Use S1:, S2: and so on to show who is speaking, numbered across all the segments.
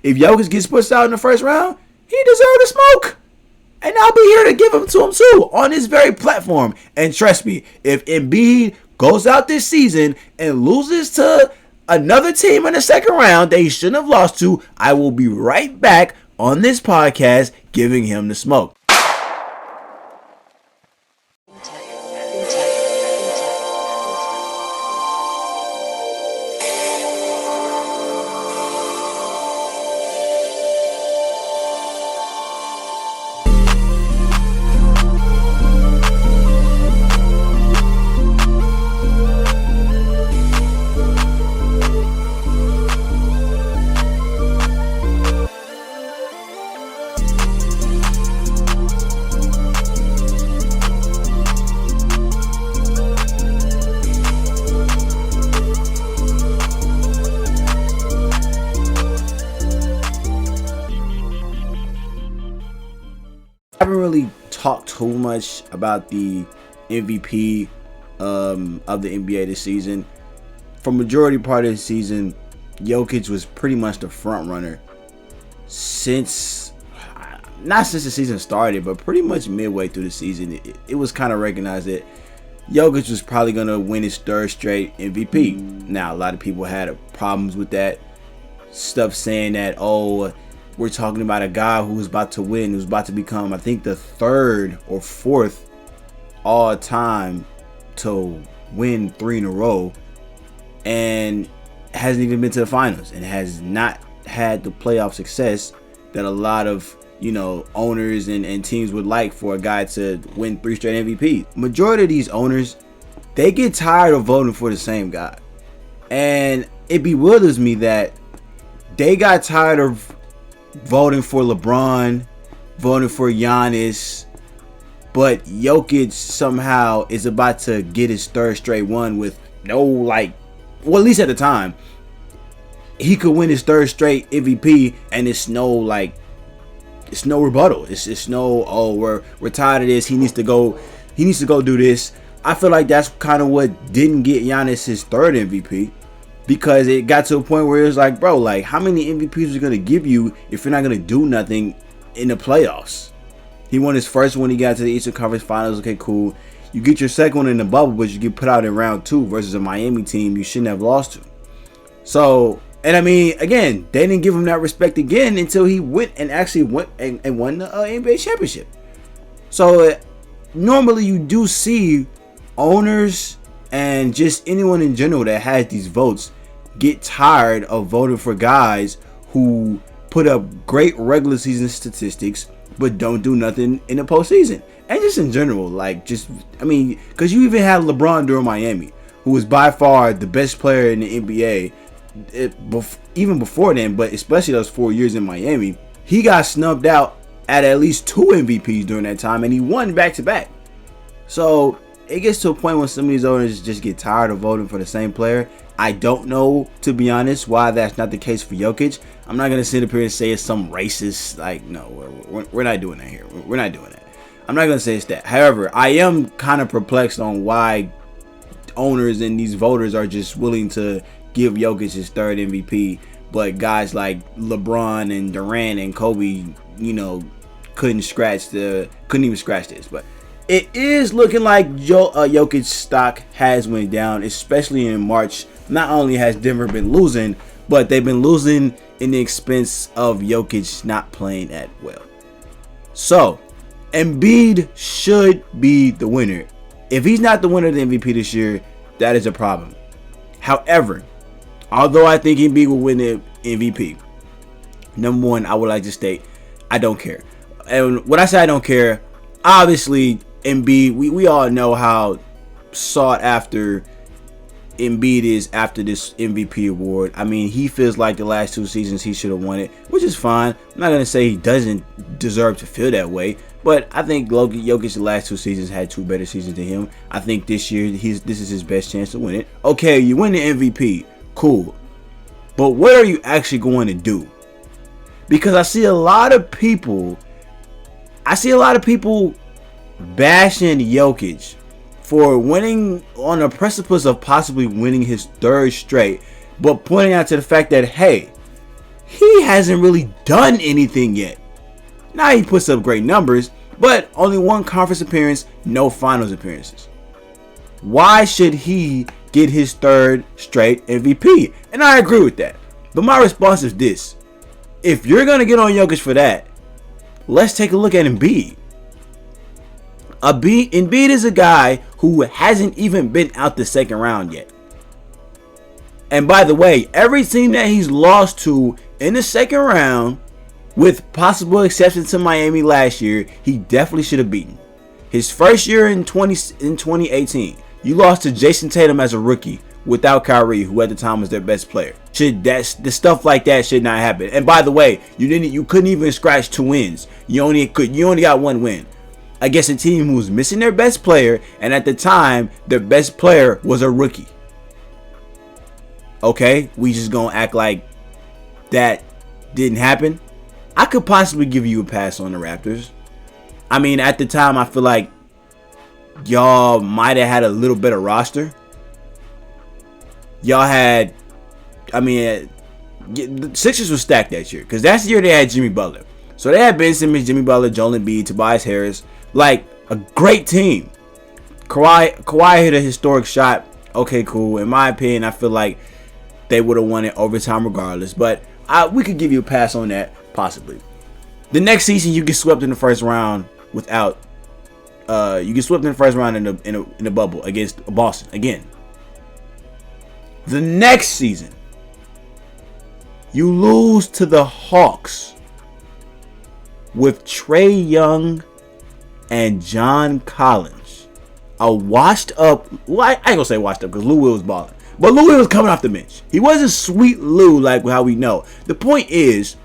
S1: If Jokic gets pushed out in the first round, he deserves to smoke. And I'll be here to give him to him too on this very platform. And trust me, if Embiid goes out this season and loses to another team in the second round that he shouldn't have lost to, I will be right back on this podcast giving him the smoke. I haven't really talked too much about the MVP of the NBA this season. For majority part of the season, Jokic was pretty much the front runner not since the season started, but pretty much midway through the season. It was kind of recognized that Jokic was probably going to win his third straight MVP. Now, a lot of people had problems with that stuff, saying that, oh, we're talking about a guy who was about to win, who's about to become, I think, the third or fourth all time to win 3 in a row, and hasn't even been to the finals and has not had the playoff success that a lot of, owners and teams would like for a guy to win 3 straight MVPs. Majority of these owners, they get tired of voting for the same guy. And it bewilders me that they got tired of voting for LeBron, voting for Giannis, but Jokic somehow is about to get his third straight one with at least at the time, he could win his third straight MVP, and it's no rebuttal. It's no, oh, we're tired of this. He needs to go do this. I feel like that's kind of what didn't get Giannis his third MVP. Because it got to a point where it was like, bro, how many MVPs are going to give you if you're not going to do nothing in the playoffs? He won his first one. He got to the Eastern Conference Finals. Okay, cool. You get your second one in the bubble, but you get put out in round 2 versus a Miami team you shouldn't have lost to. So, and I mean, again, they didn't give him that respect again until he went and won the NBA championship. So, normally you do see owners and just anyone in general that has these votes get tired of voting for guys who put up great regular season statistics but don't do nothing in the postseason. And just in general, because you even had LeBron during Miami, who was by far the best player in the NBA even before then, but especially those 4 years in Miami. He got snubbed out at least 2 MVPs during that time, and he won back-to-back. So it gets to a point when some of these owners just get tired of voting for the same player. I don't know, to be honest, why that's not the case for Jokic. I'm not going to sit up here and say it's some racist, no, we're not doing that here. We're not doing that. I'm not going to say it's that. However, I am kind of perplexed on why owners and these voters are just willing to give Jokic his third MVP, but guys like LeBron and Durant and Kobe, couldn't even scratch this. But it is looking like Jokic's stock has went down, especially in March. Not only has Denver been losing, but they've been losing in the expense of Jokic not playing at well. So, Embiid should be the winner. If he's not the winner of the MVP this year, that is a problem. However, although I think Embiid will win the MVP, number one, I would like to state, I don't care. And when I say I don't care, obviously, Embiid, we all know how sought after Embiid is after this MVP award. I mean, he feels like the last 2 seasons he should have won it, which is fine. I'm not going to say he doesn't deserve to feel that way, but I think Jokic the last 2 seasons had 2 better seasons than him. I think this year this is his best chance to win it. Okay, you win the MVP, cool. But what are you actually going to do? Because I see a lot of people bashing Jokic for winning on the precipice of possibly winning his 3rd straight, but pointing out to the fact that, hey, he hasn't really done anything yet. Now he puts up great numbers, but only one conference appearance, no finals appearances. Why should he get his third straight MVP? And I agree with that. But my response is this. If you're going to get on Jokic for that, let's take a look at Embiid. Embiid is a guy who hasn't even been out the second round yet. And by the way, every team that he's lost to in the second round, with possible exception to Miami last year, he definitely should have beaten. His first year in 2018, you lost to Jason Tatum as a rookie without Kyrie, who at the time was their best player. The stuff like that should not happen. And by the way, you couldn't even scratch 2 wins. You only got 1 win against a team who was missing their best player, and at the time, their best player was a rookie. Okay, we just gonna act like that didn't happen. I could possibly give you a pass on the Raptors. I mean, at the time, I feel like y'all might have had a little better roster. Y'all had, the Sixers were stacked that year, because that's the year they had Jimmy Butler. So they had Ben Simmons, Jimmy Butler, Joel Embiid, Tobias Harris, like a great team. Kawhi hit a historic shot. Okay, cool. In my opinion, I feel like they would have won it overtime regardless, but we could give you a pass on that, possibly. The next season, you get swept in the first round without. You get swept in the first round in the bubble against Boston again. The next season, you lose to the Hawks with Trae Young and John Collins. A washed up. Well, I ain't gonna say washed up because Lou Will was balling. But Lou Will was coming off the bench. He wasn't sweet Lou like how we know. The point is,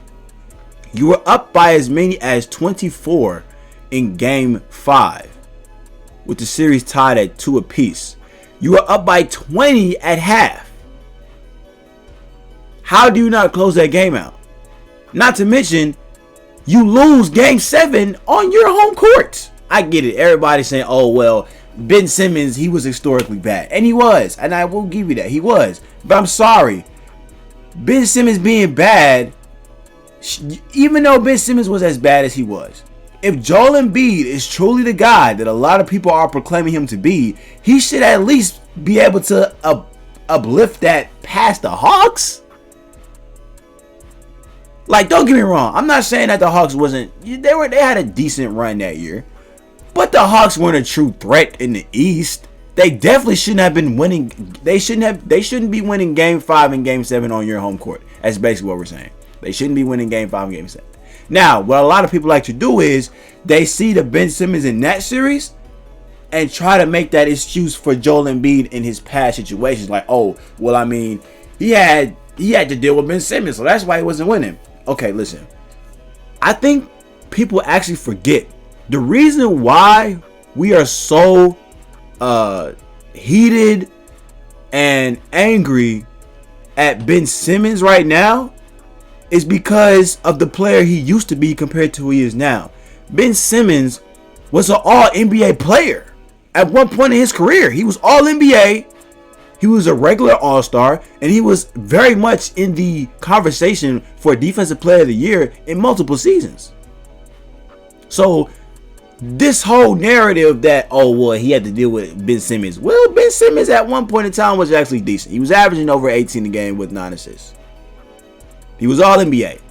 S1: you were up by as many as 24 in Game 5, with the series tied at 2 apiece. You were up by 20 at half. How do you not close that game out? Not to mention, you lose Game 7 on your home court. I get it. Everybody's saying, oh, well, Ben Simmons, he was historically bad. And he was. And I will give you that. He was. But I'm sorry. Ben Simmons being bad, even though Ben Simmons was as bad as he was, if Joel Embiid is truly the guy that a lot of people are proclaiming him to be, he should at least be able to uplift that past the Hawks. Like, don't get me wrong. I'm not saying that the Hawks wasn't. They had a decent run that year. But the Hawks weren't a true threat in the East. They definitely shouldn't have been winning. They shouldn't be winning Game 5 and Game 7 on your home court. That's basically what we're saying. They shouldn't be winning Game 5 and Game 7. Now, what a lot of people like to do is they see the Ben Simmons in that series and try to make that excuse for Joel Embiid in his past situations. Like, oh, well, I mean, he had to deal with Ben Simmons, so that's why he wasn't winning. Okay, listen. I think people actually forget the reason why we are so heated and angry at Ben Simmons right now is because of the player he used to be compared to who he is now. Ben Simmons was an all-NBA player at one point in his career. He was all-NBA. He was a regular all-star, and he was very much in the conversation for Defensive Player of the Year in multiple seasons. So this whole narrative that, oh, well, he had to deal with Ben Simmons. Well, Ben Simmons at one point in time was actually decent. He was averaging over 18 a game with 9 assists. He was all NBA.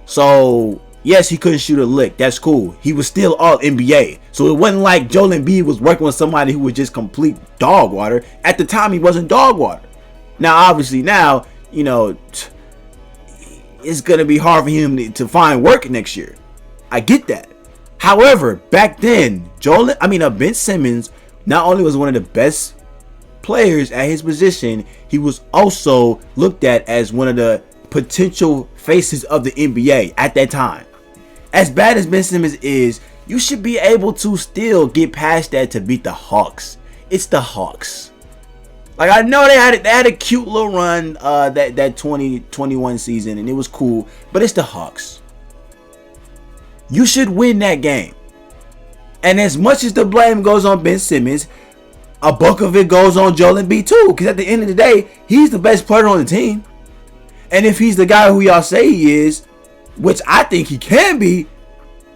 S1: So, yes, he couldn't shoot a lick. That's cool. He was still all NBA. So it wasn't like Joel Embiid was working with somebody who was just complete dog water. At the time, he wasn't dog water. Now, obviously, now, you know, it's going to be hard for him to find work next year. I get that. However, back then, Ben Simmons not only was one of the best players at his position, he was also looked at as one of the potential faces of the NBA at that time. As bad as Ben Simmons is, you should be able to still get past that to beat the Hawks. It's the Hawks. Like, I know they had a cute little run that 2021 season, and it was cool, but it's the Hawks. You should win that game. And as much as the blame goes on Ben Simmons, a bulk of it goes on Joel Embiid too. Because at the end of the day, he's the best player on the team. And if he's the guy who y'all say he is, which I think he can be,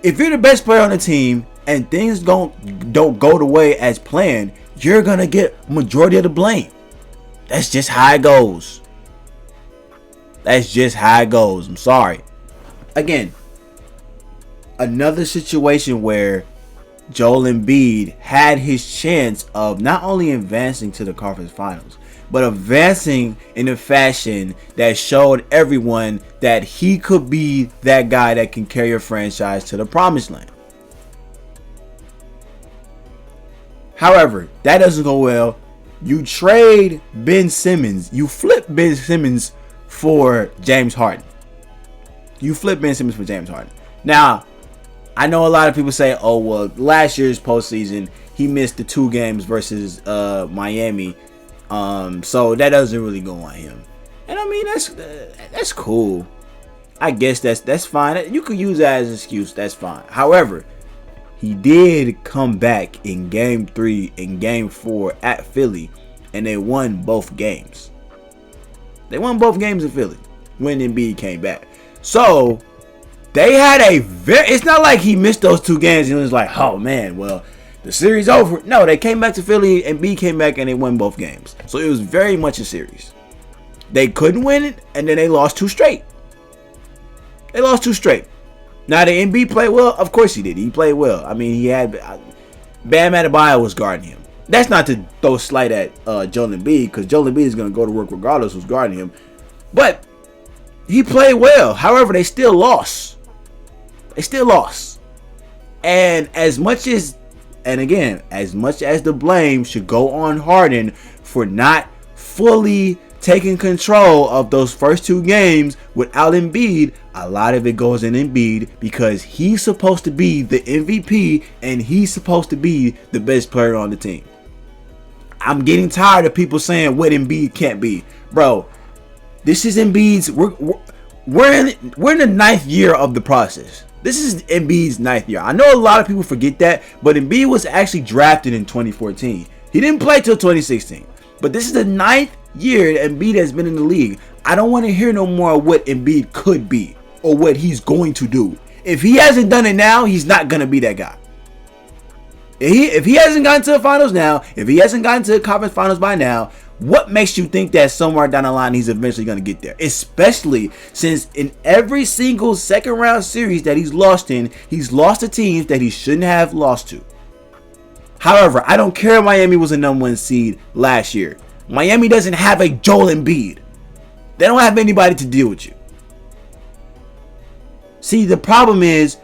S1: if you're the best player on the team and things don't go the way as planned, you're going to get majority of the blame. That's just how it goes. That's just how it goes. I'm sorry. Again, another situation where Joel Embiid had his chance of not only advancing to the conference finals, but advancing in a fashion that showed everyone that he could be that guy that can carry a franchise to the promised land. However, that doesn't go well. You trade Ben Simmons. You flip Ben Simmons for James Harden. Now, I know a lot of people say, oh, well, last year's postseason, he missed the 2 games versus Miami. So that doesn't really go on him. And I mean, that's cool. I guess that's fine. You could use that as an excuse. That's fine. However, he did come back in game 3 and game 4 at Philly, and they won both games. They won both games in Philly when Embiid came back. So they had it's not like he missed those 2 games and it was like, oh man, well, the series over. No, they came back to Philly and Embiid came back and they won both games. So it was very much a series. They couldn't win it, and then they lost 2 straight. Now, the Embiid played well? Of course he did. He played well. I mean, he had Bam Adebayo was guarding him. That's not to throw slight at Joel Embiid, because Joel Embiid is going to go to work regardless who's guarding him. But he played well. However, they still lost. And as much as the blame should go on Harden for not fully taking control of those first 2 games without Embiid, a lot of it goes in Embiid, because he's supposed to be the MVP and he's supposed to be the best player on the team. I'm getting tired of people saying what Embiid can't be. Bro, this is Embiid's. We're in the 9th year of the process. This is Embiid's 9th year. I know a lot of people forget that, but Embiid was actually drafted in 2014. He didn't play till 2016. But this is the 9th year that Embiid has been in the league. I don't want to hear no more of what Embiid could be or what he's going to do. If he hasn't done it now, he's not going to be that guy. If he hasn't gotten to the finals now, if he hasn't gotten to the conference finals by now, what makes you think that somewhere down the line he's eventually going to get there? Especially since in every single second round series that he's lost to teams that he shouldn't have lost to. However, I don't care if Miami was a number 1 seed last year. Miami doesn't have a Joel Embiid. They don't have anybody to deal with you. See, the problem is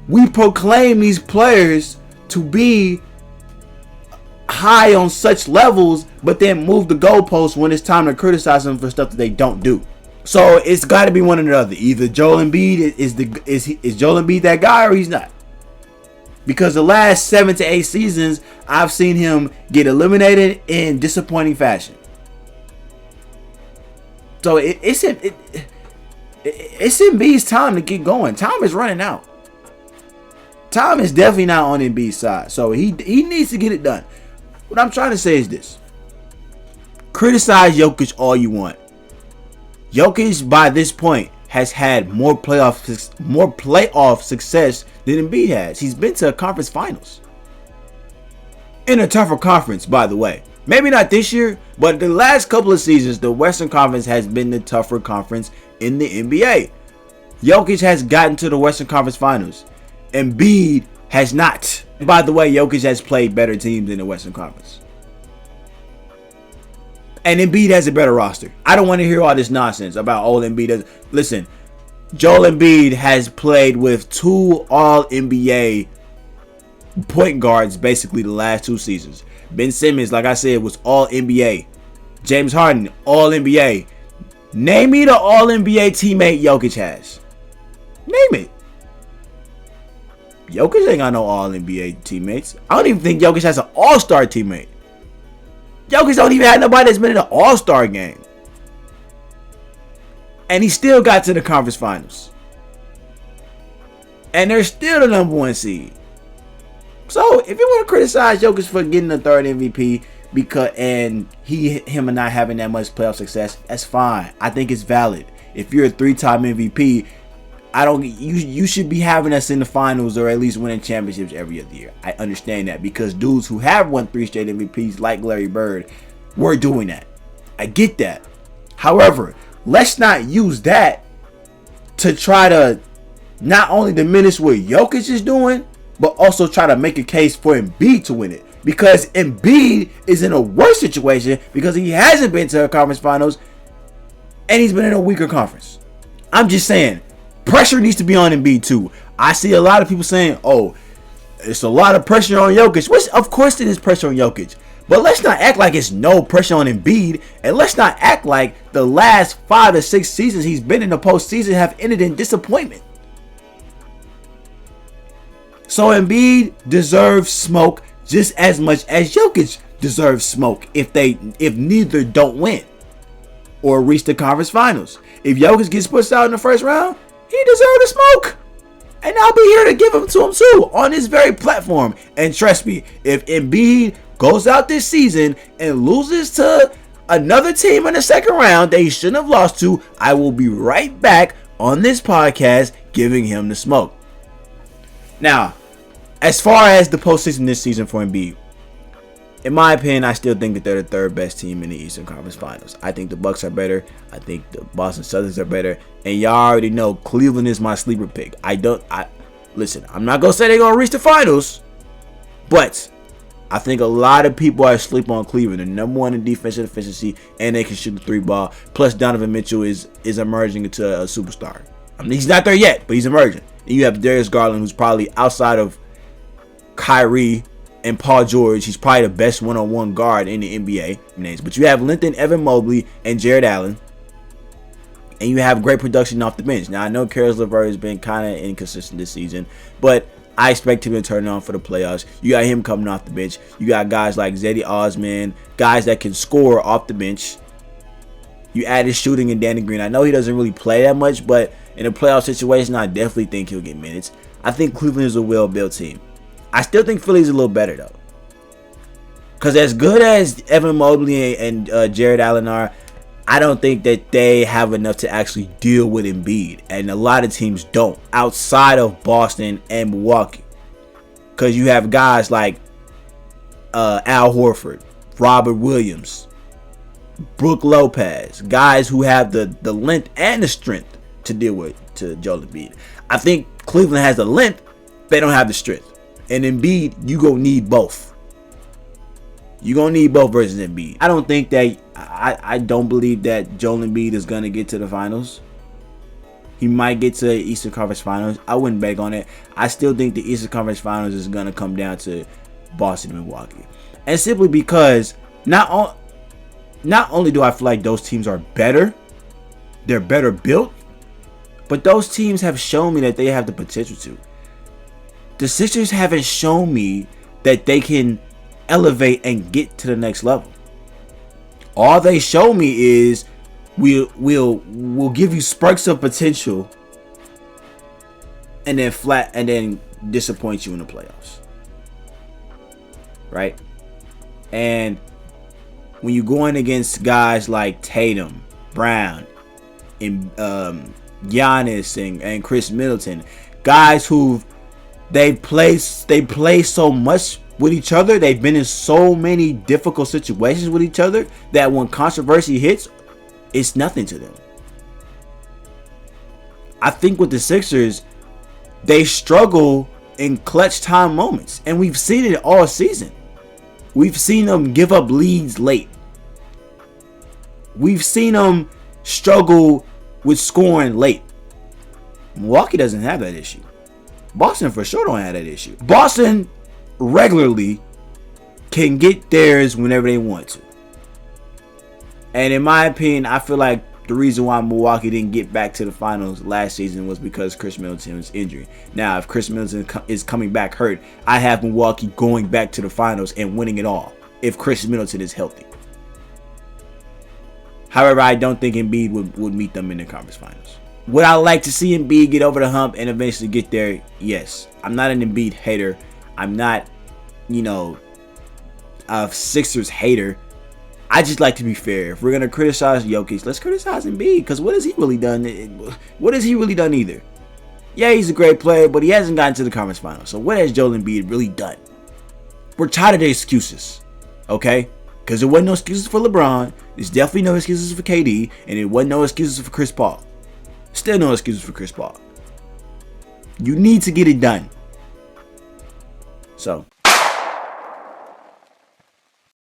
S1: we proclaim these players to be high on such levels, but then move the goalposts when it's time to criticize them for stuff that they don't do. So it's got to be one or the other. Either Joel Embiid is Joel Embiid that guy, or he's not. Because the last 7 to 8 seasons, I've seen him get eliminated in disappointing fashion. So it's Embiid's time to get going. Time is running out. Time is definitely not on Embiid's side. So he needs to get it done. What I'm trying to say is this. Criticize Jokic all you want. Jokic, by this point, has had more playoff success than Embiid has. He's been to a conference finals. In a tougher conference, by the way. Maybe not this year, but the last couple of seasons, the Western Conference has been the tougher conference in the NBA. Jokic has gotten to the Western Conference Finals. Embiid has not. By the way, Jokic has played better teams in the Western Conference. And Embiid has a better roster. I don't want to hear all this nonsense about Embiid does. Listen, Joel Embiid has played with 2 All-NBA point guards basically the last 2 seasons. Ben Simmons, like I said, was All-NBA. James Harden, All-NBA. Name me the All-NBA teammate Jokic has. Name it. Jokic ain't got no All-NBA teammates. I don't even think Jokic has an All-Star teammate. Jokic don't even have nobody that's been in an All-Star game. And he still got to the conference finals. And they're still the number 1 seed. So, if you want to criticize Jokic for getting the 3rd MVP, and him and not having that much playoff success, that's fine. I think it's valid. If you're a 3-time MVP, you should be having us in the finals or at least winning championships every other year. I understand that because dudes who have won 3 straight MVPs like Larry Bird were doing that. I get that. However, let's not use that to try to not only diminish what Jokic is doing, but also try to make a case for Embiid to win it. Because Embiid is in a worse situation because he hasn't been to a conference finals and he's been in a weaker conference. I'm just saying, pressure needs to be on Embiid too. I see a lot of people saying, oh, it's a lot of pressure on Jokic. Which, of course, it is pressure on Jokic. But let's not act like it's no pressure on Embiid. And let's not act like the last 5 to 6 seasons he's been in the postseason have ended in disappointment. So Embiid deserves smoke just as much as Jokic deserves smoke if neither don't win or reach the conference finals. If Jokic gets pushed out in the first round, he deserves the smoke. And I'll be here to give him to him too on this very platform. And trust me, if Embiid goes out this season and loses to another team in the second round that he shouldn't have lost to, I will be right back on this podcast giving him the smoke. Now, as far as the postseason this season for Embiid, in my opinion, I still think that they're the 3rd best team in the Eastern Conference Finals. I think the Bucks are better. I think the Boston Celtics are better. And y'all already know Cleveland is my sleeper pick. Listen, I'm not going to say they're going to reach the finals, but I think a lot of people are asleep on Cleveland. They're number 1 in defensive efficiency, and they can shoot the 3 ball. Plus, Donovan Mitchell is emerging into a superstar. I mean, he's not there yet, but he's emerging. And you have Darius Garland, who's probably outside of Kyrie and Paul George, he's probably the best one-on-one guard in the NBA. But you have Linton, Evan Mobley, and Jared Allen. And you have great production off the bench. Now, I know Karis LeVert has been kind of inconsistent this season, but I expect him to turn it on for the playoffs. You got him coming off the bench. You got guys like Zeddy Osman, guys that can score off the bench. You added shooting in Danny Green. I know he doesn't really play that much, but in a playoff situation, I definitely think he'll get minutes. I think Cleveland is a well-built team. I still think Philly's a little better, though. Because as good as Evan Mobley and Jared Allen are, I don't think that they have enough to actually deal with Embiid. And a lot of teams don't, outside of Boston and Milwaukee. Because you have guys like Al Horford, Robert Williams, Brook Lopez, guys who have the length and the strength to deal with to Joel Embiid. I think Cleveland has the length, they don't have the strength. And Embiid, you gonna need both. You gonna need both versus Embiid. I don't think that I don't believe that Joel Embiid is gonna get to the finals. He might get to the Eastern Conference Finals. I wouldn't beg on it. I still think the Eastern Conference Finals is gonna come down to Boston and Milwaukee, and simply because not only do I feel like those teams are better, they're better built, but those teams have shown me that they have the potential to. The Sixers haven't shown me that they can elevate and get to the next level. All they show me is we'll give you sparks of potential and then disappoint you in the playoffs. Right? And when you're going against guys like Tatum, Brown, and Giannis and Chris Middleton, guys who they play so much with each other, they've been in so many difficult situations with each other that when controversy hits, it's nothing to them. I think with the Sixers, they struggle in clutch time moments, and we've seen it all season. We've seen them give up leads late. We've seen them struggle with scoring late. Milwaukee doesn't have that issue. Boston for sure don't have that issue. Boston regularly can get theirs whenever they want to. And in my opinion, I feel like the reason why Milwaukee didn't get back to the finals last season was because Chris Middleton's injury. Now, if Chris Middleton is coming back hurt, I have Milwaukee going back to the finals and winning it all if Chris Middleton is healthy. However, I don't think Embiid would meet them in the conference finals. Would I like to see Embiid get over the hump and eventually get there? Yes. I'm not an Embiid hater. I'm not, a Sixers hater. I just like to be fair. If we're gonna criticize Jokic, let's criticize Embiid, because what has he really done? What has he really done either? Yeah, he's a great player, but he hasn't gotten to the conference finals. So what has Joel Embiid really done? We're tired of the excuses, okay? Because there wasn't no excuses for LeBron. There's definitely no excuses for KD, and there wasn't no excuses for Chris Paul. Still no excuses for Chris Paul. You need to get it done. So